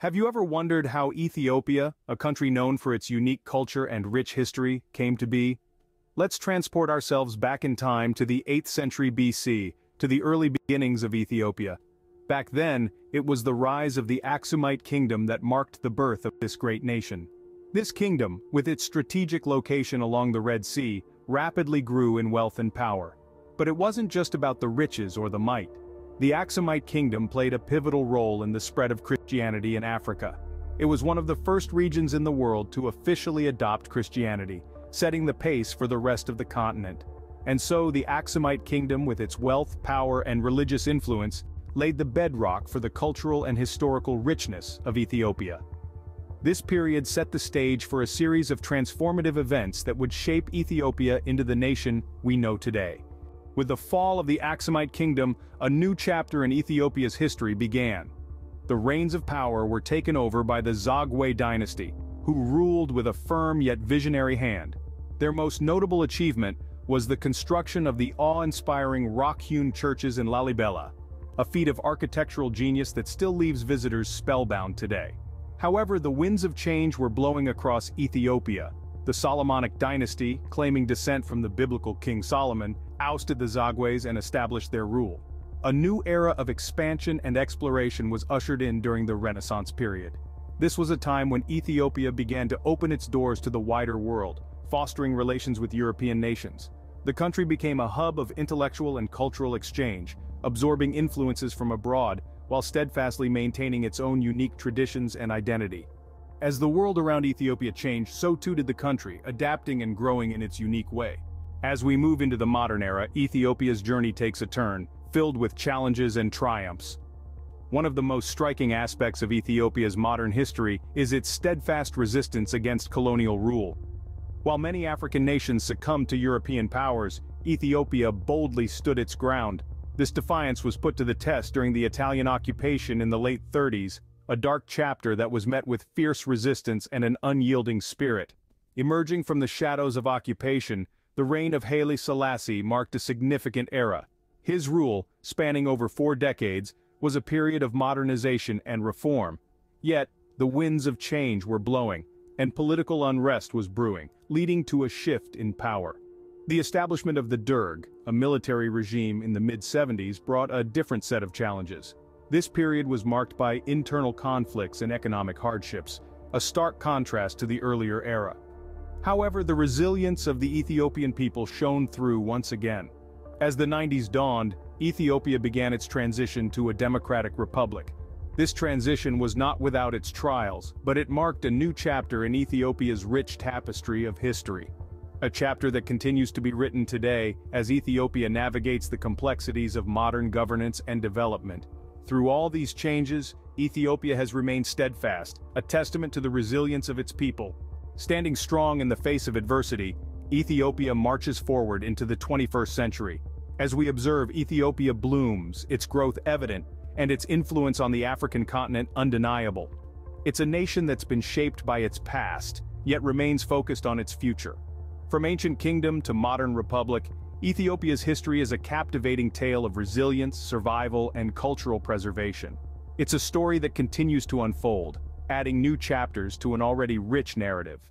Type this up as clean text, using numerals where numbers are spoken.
Have you ever wondered how Ethiopia, a country known for its unique culture and rich history, came to be? Let's transport ourselves back in time to the 8th century BC, to the early beginnings of Ethiopia. Back then, it was the rise of the Aksumite kingdom that marked the birth of this great nation. This kingdom, with its strategic location along the Red Sea, rapidly grew in wealth and power. But it wasn't just about the riches or the might. The Aksumite kingdom played a pivotal role in the spread of Christianity in Africa. It was one of the first regions in the world to officially adopt Christianity, setting the pace for the rest of the continent. And so the Aksumite kingdom, with its wealth, power, and religious influence, laid the bedrock for the cultural and historical richness of Ethiopia. This period set the stage for a series of transformative events that would shape Ethiopia into the nation we know today. With the fall of the Aksumite kingdom, a new chapter in Ethiopia's history began. The reins of power were taken over by the Zagwe dynasty, who ruled with a firm yet visionary hand. Their most notable achievement was the construction of the awe-inspiring rock-hewn churches in Lalibela, a feat of architectural genius that still leaves visitors spellbound today. However, the winds of change were blowing across Ethiopia. The Solomonic dynasty, claiming descent from the biblical King Solomon, ousted the Zagwes and established their rule. A new era of expansion and exploration was ushered in during the Renaissance period. This was a time when Ethiopia began to open its doors to the wider world, fostering relations with European nations. The country became a hub of intellectual and cultural exchange, absorbing influences from abroad, while steadfastly maintaining its own unique traditions and identity. As the world around Ethiopia changed, so too did the country, adapting and growing in its unique way. As we move into the modern era, Ethiopia's journey takes a turn, filled with challenges and triumphs. One of the most striking aspects of Ethiopia's modern history is its steadfast resistance against colonial rule. While many African nations succumbed to European powers, Ethiopia boldly stood its ground. This defiance was put to the test during the Italian occupation in the late 30s, a dark chapter that was met with fierce resistance and an unyielding spirit. Emerging from the shadows of occupation, the reign of Haile Selassie marked a significant era. His rule, spanning over 4 decades, was a period of modernization and reform. Yet, the winds of change were blowing, and political unrest was brewing, leading to a shift in power. The establishment of the Derg, a military regime in the mid-70s, brought a different set of challenges. This period was marked by internal conflicts and economic hardships, a stark contrast to the earlier era. However, the resilience of the Ethiopian people shone through once again. As the 90s dawned, Ethiopia began its transition to a democratic republic. This transition was not without its trials, but it marked a new chapter in Ethiopia's rich tapestry of history. A chapter that continues to be written today as Ethiopia navigates the complexities of modern governance and development. Through all these changes, Ethiopia has remained steadfast, a testament to the resilience of its people. Standing strong in the face of adversity, Ethiopia marches forward into the 21st century. As we observe, Ethiopia blooms, its growth evident, and its influence on the African continent undeniable. It's a nation that's been shaped by its past, yet remains focused on its future. From ancient kingdom to modern republic, Ethiopia's history is a captivating tale of resilience, survival, and cultural preservation. It's a story that continues to unfold, adding new chapters to an already rich narrative.